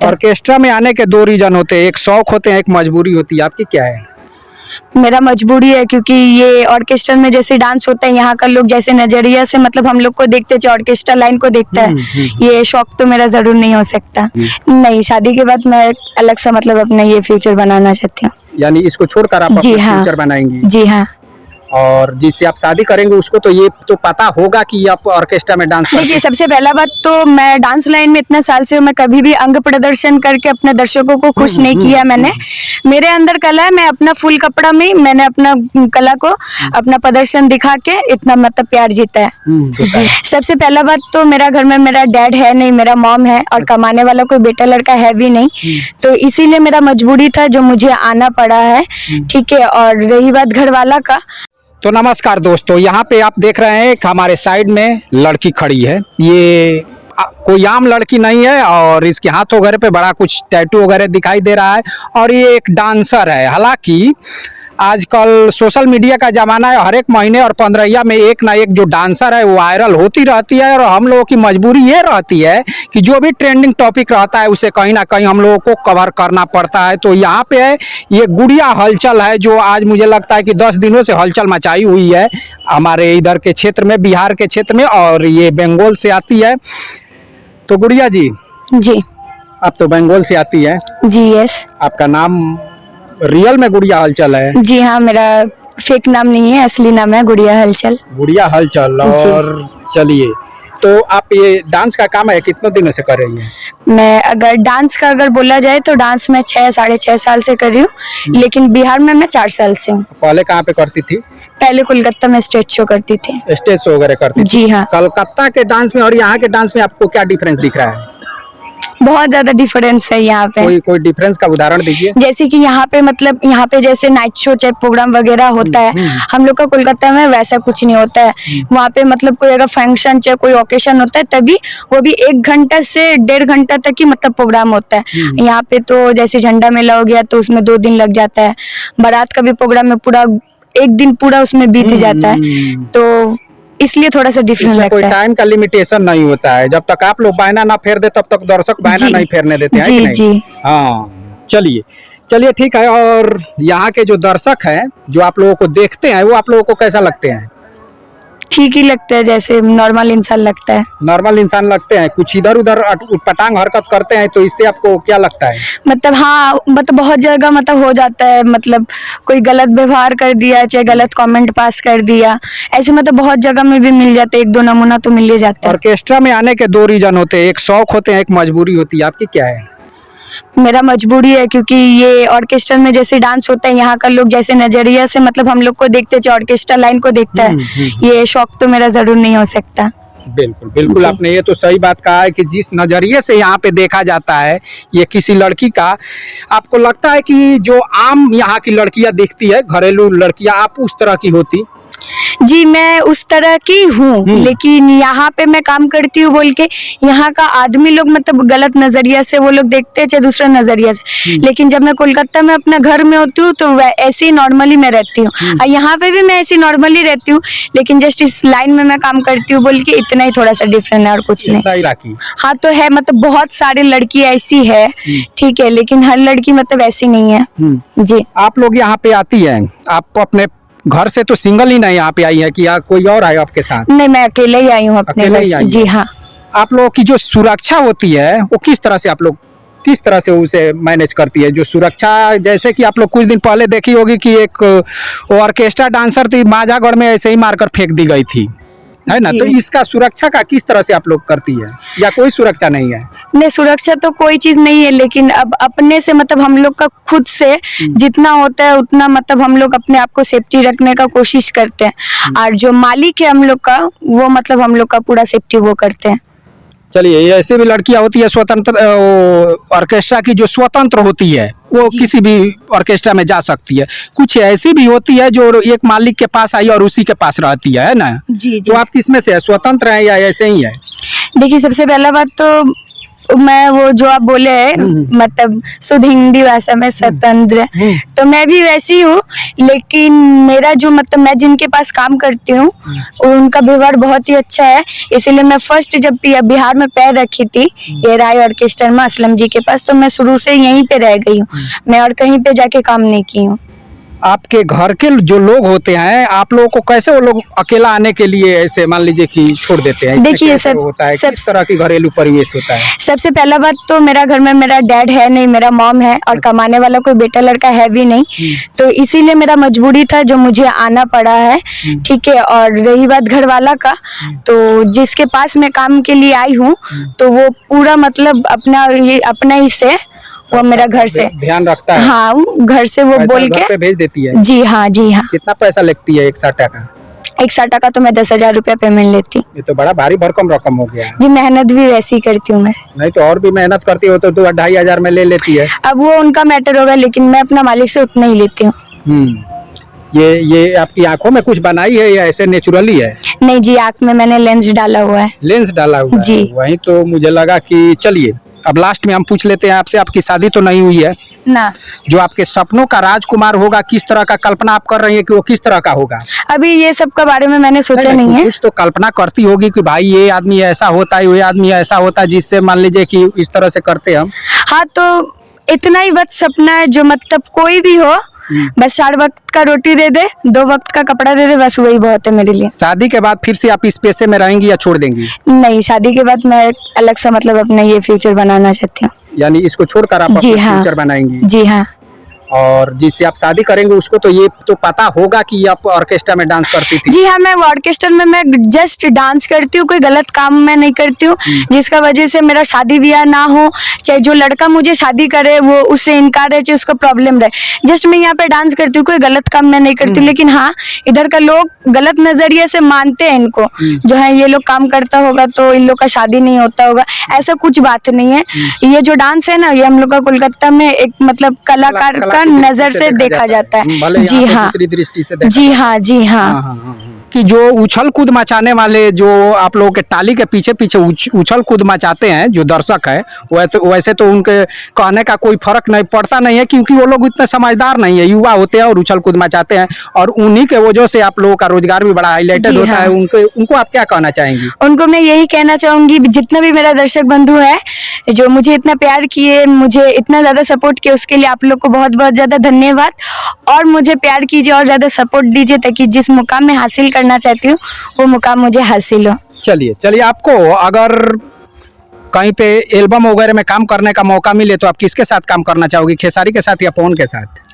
Orchestra में आने के दो रीजन होते हैं, एक शौक होते हैं, एक मजबूरी होती है। आपकी क्या है? मेरा मजबूरी है, क्योंकि ये ऑर्केस्ट्रा में जैसे डांस होता है, यहाँ का लोग जैसे नजरिया से मतलब हम लोग को देखते हैं, जो ऑर्केस्ट्रा लाइन को देखता है, ये शौक तो मेरा जरूर नहीं हो सकता। नहीं, शादी के बाद मैं अलग सा मतलब अपना ये फ्यूचर बनाना चाहती हूँ। यानी इसको छोड़कर आप जी अपना हाँ, फ्यूचर बनाएंगी? जी हाँ। और जिससे आप शादी करेंगे उसको तो ये तो पता होगा कि आप ऑर्केस्ट्रा में डांस करते देखिए, हैं। सबसे पहला बात तो मैं डांस लाइन में इतना साल से हूँ, मैं कभी भी अंग प्रदर्शन करके अपने दर्शकों को खुश नहीं किया मैंने। मेरे अंदर कला है, मैं अपना फुल कपड़ा में मैंने अपना कला को अपना प्रदर्शन दिखा के इतना मतलब प्यार जीता है। जी, सबसे पहला बात तो मेरा घर में मेरा डैड है नहीं, मेरा मॉम है, और कमाने वाला कोई बेटा लड़का है भी नहीं, तो इसीलिए मेरा मजबूरी था जो मुझे आना पड़ा है। ठीक है, और रही बात घर वाला का, तो नमस्कार दोस्तों, यहाँ पे आप देख रहे हैं कि हमारे साइड में लड़की खड़ी है। ये कोई आम लड़की नहीं है और इसके हाथों वगैरह पे बड़ा कुछ टैटू वगैरह दिखाई दे रहा है और ये एक डांसर है। हालांकि आजकल सोशल मीडिया का ज़माना है, हर एक महीने और 15 में एक ना एक जो डांसर है वो वायरल होती रहती है और हम लोगों की मजबूरी ये रहती है कि जो भी ट्रेंडिंग टॉपिक रहता है उसे कहीं ना कहीं हम लोगों को कवर करना पड़ता है। तो यहाँ पे है ये गुड़िया हलचल है, जो आज मुझे लगता है कि 10 दिनों से हलचल मचाई हुई है हमारे इधर के क्षेत्र में, बिहार के क्षेत्र में, और ये बंगाल से आती है। तो गुड़िया जी, आप तो बंगाल से आती है? जी यस। आपका नाम रियल में गुड़िया हलचल है? जी हाँ, मेरा फेक नाम नहीं है, असली नाम है गुड़िया हलचल। गुड़िया हलचल। और चलिए, तो आप ये डांस का काम है कितने दिनों से कर रही हैं? मैं अगर डांस का अगर बोला जाए तो डांस में 6-6.5 साल से कर रही हूँ, लेकिन बिहार में मैं 4 साल से हूँ। पहले कहाँ पे करती थी? पहले कोलकाता में स्टेज शो करती थी। स्टेज शो वगैरह करती थी? जी हाँ। कलकत्ता के डांस में और यहाँ के डांस में आपको क्या डिफरेंस दिख रहा है? बहुत ज्यादा डिफरेंस है यहाँ पे। कोई डिफरेंस का उदाहरण दीजिए। जैसे कि यहाँ पे मतलब यहाँ पे जैसे नाइट शो चाहे प्रोग्राम वगैरह होता है, हम लोग का कोलकाता में वैसा कुछ नहीं होता है। वहाँ पे मतलब कोई अगर फंक्शन चाहे कोई ओकेशन होता है तभी, वो भी 1 घंटा से 1.5 घंटा तक ही मतलब प्रोग्राम होता है। यहाँ पे तो जैसे झंडा मेला हो गया तो उसमें 2 दिन लग जाता है, बारात का भी प्रोग्राम में पूरा 1 दिन पूरा उसमें बीत जाता है, तो इसलिए थोड़ा सा डिफरेंट लगता है। कोई टाइम का लिमिटेशन नहीं होता है, जब तक आप लोग बायना ना फेर दे तब तक दर्शक बायना नहीं फेरने देते हैं। जी, कि नहीं? जी। हाँ, चलिए ठीक है। और यहाँ के जो दर्शक हैं जो आप लोगों को देखते हैं वो आप लोगों को कैसा लगते हैं? ठीक ही लगता है, जैसे नॉर्मल इंसान लगता है। नॉर्मल इंसान लगते हैं? कुछ इधर उधर उटपटांग हरकत करते हैं तो इससे आपको क्या लगता है? मतलब हाँ, मतलब बहुत जगह मतलब हो जाता है, मतलब कोई गलत व्यवहार कर दिया चाहे गलत कमेंट पास कर दिया, ऐसे मतलब बहुत जगह में भी मिल जाते हैं, 1-2 नमूना तो मिल ही जाता है। ऑर्केस्ट्रा में आने के दो रीजन होते हैं, एक शौक होते हैं, एक मजबूरी होती है। आपकी क्या है? मेरा मजबूरी है, क्योंकि ये ऑर्केस्ट्रा में जैसे डांस होता है, यहाँ का लोग जैसे नजरिया से मतलब हम लोग को देखते हैं, जो ऑर्केस्ट्रा लाइन को देखता है, ये शौक तो मेरा जरूर नहीं हो सकता। बिल्कुल बिल्कुल, आपने ये तो सही बात कहा है कि जिस नजरिए से यहाँ पे देखा जाता है ये किसी लड़की का, आपको लगता है कि जो आम यहाँ की लड़कियां दिखती है, घरेलू लड़कियां, आप उस तरह की होती? जी, मैं उस तरह की हूँ, लेकिन यहाँ पे मैं काम करती हूँ बोल के यहाँ का आदमी लोग मतलब गलत नजरिया से वो लोग देखते हैं, चाहे दूसरा नजरिया से। लेकिन जब मैं कोलकाता में अपना घर में होती हूँ तो ऐसे ही नॉर्मली मैं रहती हूँ, और यहाँ पे भी मैं ऐसी नॉर्मली रहती हूँ, लेकिन जस्ट इस लाइन में मैं काम करती हूँ बोल के इतना ही थोड़ा सा डिफरेंट है और कुछ नहीं। हाँ तो है, मतलब बहुत सारी लड़की ऐसी है, ठीक है, लेकिन हर लड़की मतलब ऐसी नहीं है। जी, आप लोग यहाँ पे आती है, आप अपने घर से तो सिंगल ही नहीं यहाँ पे आई है कि कोई और आया आपके साथ? नहीं, मैं अकेले ही आई हूँ अपने घर से। जी हाँ। आप लोगों की जो सुरक्षा होती है वो किस तरह से, आप लोग किस तरह से उसे मैनेज करती है? जो सुरक्षा, जैसे कि आप लोग कुछ दिन पहले देखी होगी कि एक ऑर्केस्ट्रा डांसर थी, माजागढ़ में ऐसे ही मारकर फेंक दी गई थी, है ना? तो इसका सुरक्षा का किस तरह से आप लोग करती है, या कोई सुरक्षा नहीं है? नहीं, सुरक्षा तो कोई चीज नहीं है, लेकिन अब अपने से मतलब हम लोग का खुद से जितना होता है उतना मतलब हम लोग अपने आप को सेफ्टी रखने का कोशिश करते हैं, और जो मालिक है हम लोग का वो मतलब हम लोग का पूरा सेफ्टी वो करते हैं। चलिए, ऐसे भी लड़कियां होती है स्वतंत्र, ऑर्केस्ट्रा की जो स्वतंत्र होती है वो किसी भी ऑर्केस्ट्रा में जा सकती है, कुछ ऐसी भी होती है जो एक मालिक के पास आई और उसी के पास रहती है ना? जी, तो आप किसमें से है, स्वतंत्र है या ऐसे ही है? देखिए, सबसे पहला बात तो मैं वो जो आप बोले हैं मतलब शुद्ध हिंदी भाषा में स्वतंत्र, तो मैं भी वैसी हूँ, लेकिन मेरा जो मतलब मैं जिनके पास काम करती हूँ उनका व्यवहार बहुत ही अच्छा है। इसीलिए मैं फर्स्ट जब बिहार में पैर रखी थी ये राय ऑर्केस्ट्रा में असलम जी के पास, तो मैं शुरू से यहीं पे रह गई हूँ, मैं और कहीं पे जाके काम नहीं की हूँ। आपके घर के जो लोग होते हैं, आप लोगों को कैसे वो लोग अकेला आने के लिए ऐसे मान लीजिए कि छोड़ देते हैं? देखिए सब होता है, किस तरह की घरेलू परिवेश होता है? सबसे पहला बात तो मेरा घर में मेरा डैड है नहीं, मेरा मॉम है और कमाने वाला कोई बेटा लड़का है भी नहीं, तो इसीलिए मेरा मजबूरी था जो मुझे आना पड़ा है, ठीक है। और रही बात घर वाला का, तो जिसके पास मैं काम के लिए आई हूँ तो वो पूरा मतलब अपना ही से वो मेरा घर से ध्यान रखता है। हाँ, घर से वो बोल के भेज देती है। जी हाँ, जी हाँ। कितना पैसा लगती है एक साटा का? एक साटा का तो मैं 10,000 रुपया पेमेंट लेती हूँ। ये तो बड़ा भारी भरकम रकम हो गया। जी, मेहनत भी वैसी करती हूँ मैं। नहीं तो और भी मेहनत करती हो तो 2-2,500 में ले लेती है। अब वो उनका मैटर होगा, लेकिन मैं अपना मालिक से उतना ही लेती हूँ। ये आपकी आंखों में कुछ बनाई है या ऐसे नेचुरली है? नहीं जी, आंख में मैंने लेंस डाला हुआ है। लेंस डाला हुआ जी। है? वही तो मुझे लगा कि चलिए अब लास्ट में हम पूछ लेते हैं आपसे, आपकी शादी तो नहीं हुई है ना? जो आपके सपनों का राजकुमार होगा, किस तरह का कल्पना आप कर रही है कि वो किस तरह का होगा? अभी ये सब के बारे में मैंने सोचा नहीं है। कुछ तो कल्पना करती होगी कि भाई ये आदमी ऐसा होता है, ये आदमी ऐसा होता है, जिससे मान लीजिए कि इस तरह से करते हम। हाँ, तो इतना ही बस सपना है, जो मतलब कोई भी हो बस 4 वक्त का रोटी दे दे, 2 वक्त का कपड़ा दे दे, बस वही बहुत है मेरे लिए। शादी के बाद फिर से आप इस पेशे में रहेंगी या छोड़ देंगी? नहीं, शादी के बाद मैं अलग सा मतलब अपना ये फ्यूचर बनाना चाहती हूँ। यानी इसको छोड़कर आप अपना फ्यूचर बनाएंगी? जी हाँ। और जिससे आप शादी करेंगे उसको तो ये तो पता होगा कि आप ऑर्केस्ट्रा में डांस करती थी? जी हाँ, मैं ऑर्केस्ट्रा में मैं जस्ट डांस करती हूँ, कोई गलत काम मैं नहीं करती हूँ, जिसका वजह से मेरा शादी ब्याह ना हो, चाहे जो लड़का मुझे शादी करे वो उससे इनकार है, चाहे उसको प्रॉब्लम रहे। जस्ट मैं यहाँ पे डांस करती हूँ, कोई गलत काम मैं नहीं करती हूँ। लेकिन हाँ, इधर का लोग गलत नजरिए से मानते हैं इनको, जो है ये लोग काम करता होगा तो इन लोग का शादी नहीं होता होगा, ऐसा कुछ बात नहीं है। ये जो डांस है ना, ये हम लोग का कोलकाता में एक मतलब कलाकार का नजर से देखा जाता है। जी हाँ, दृष्टि से जी हाँ, जी हाँ। कि जो उछल कूद मचाने वाले जो आप लोगों के टाली के पीछे पीछे उछल कूद मचाते हैं जो दर्शक है, वैसे तो उनके कहने का कोई फर्क नहीं पड़ता नहीं है, क्योंकि वो लोग इतने समझदार नहीं है, युवा होते हैं और उछल कूद मचाते हैं, और उन्हीं के वजह से आप लोगों का रोजगार भी बड़ा हाईलाइटेड होता है। उनको आप क्या कहना चाहेंगी? उनको मैं यही कहना चाहूंगी, जितना भी मेरा दर्शक बंधु है जो मुझे इतना प्यार किए, मुझे इतना ज्यादा सपोर्ट किया, उसके लिए आप लोग को बहुत बहुत ज्यादा धन्यवाद। और मुझे प्यार कीजिए और ज्यादा सपोर्ट दीजिए, ताकि जिस मुकाम में हासिल करना चाहती हूँ वो मुकाम मुझे हासिल हो। चलिए आपको अगर कहीं पे एल्बम वगैरह में काम करने का मौका मिले तो आप किसके साथ काम करना चाहोगी, खेसारी के साथ या पवन के साथ?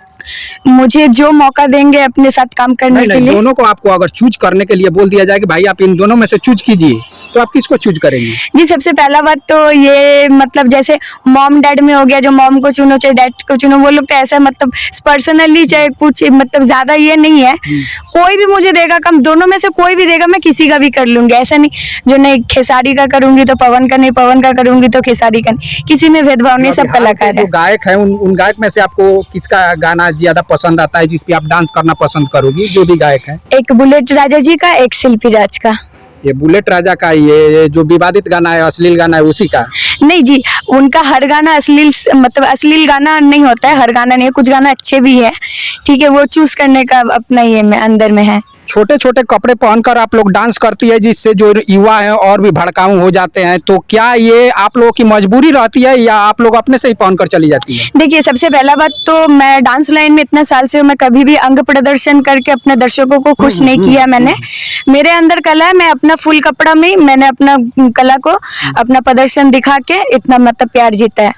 मुझे जो मौका देंगे अपने साथ काम करने के लिए। दोनों को आपको अगर चूज करने के लिए बोल दिया जाए कि भाई आप इन दोनों में से चूज कीजिए, तो आप किसको चूज करेंगे? जी, सबसे पहला बात तो ये मतलब जैसे मॉम डैड में हो गया, जो मॉम को चुनो चाहे डैड को चुनो, वो लोग तो ऐसा मतलब पर्सनली चाहे कुछ मतलब ज्यादा ये नहीं है। कोई भी मुझे देगा काम, दोनों में से कोई भी देगा मैं किसी का भी कर लूंगी, ऐसा नहीं जो नहीं खेसारी का करूंगी तो पवन का नहीं, पवन का करूंगी तो खेसारी का नहीं, किसी में भेदभाव नहीं, सब कलाकार है। गायक है उन गायक में से आपको किसका गाना ज्यादा पसंद आता है, जिसपे आप डांस करना पसंद करोगी? जो भी गायक है, एक बुलेट राजा जी का, एक शिल्पी राज का। ये बुलेट राजा का ये जो विवादित गाना है, अश्लील गाना है, उसी का? नहीं जी, उनका हर गाना अश्लील मतलब अश्लील गाना नहीं होता है, हर गाना नहीं है, कुछ गाना अच्छे भी है, ठीक है, वो चूज करने का अपना ये में अंदर में है। छोटे छोटे कपड़े पहनकर आप लोग डांस करती है, जिससे जो युवा है और भी भड़काऊ हो जाते हैं, तो क्या ये आप लोगों की मजबूरी रहती है या आप लोग अपने से ही पहनकर चली जाती है? देखिए, सबसे पहला बात तो मैं डांस लाइन में इतना साल से मैं कभी भी अंग प्रदर्शन करके अपने दर्शकों को खुश नहीं किया मैंने। मेरे अंदर कला है, मैं अपना फुल कपड़ा में मैंने अपना कला को अपना प्रदर्शन दिखा के इतना मतलब प्यार जीता है।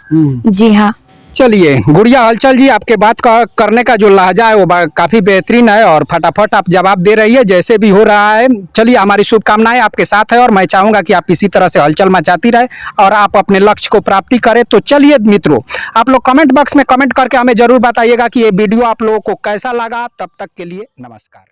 जी हाँ। चलिए गुड़िया हलचल जी, आपके बात का करने का जो लहजा है वो काफ़ी बेहतरीन है और फटाफट आप जवाब दे रही है जैसे भी हो रहा है। चलिए, हमारी शुभकामनाएं आपके साथ है और मैं चाहूँगा कि आप इसी तरह से हलचल मचाती रहे और आप अपने लक्ष्य को प्राप्ति करें। तो चलिए मित्रों, आप लोग कमेंट बॉक्स में कमेंट करके हमें ज़रूर बताइएगा कि ये वीडियो आप लोगों को कैसा लगा। तब तक के लिए नमस्कार।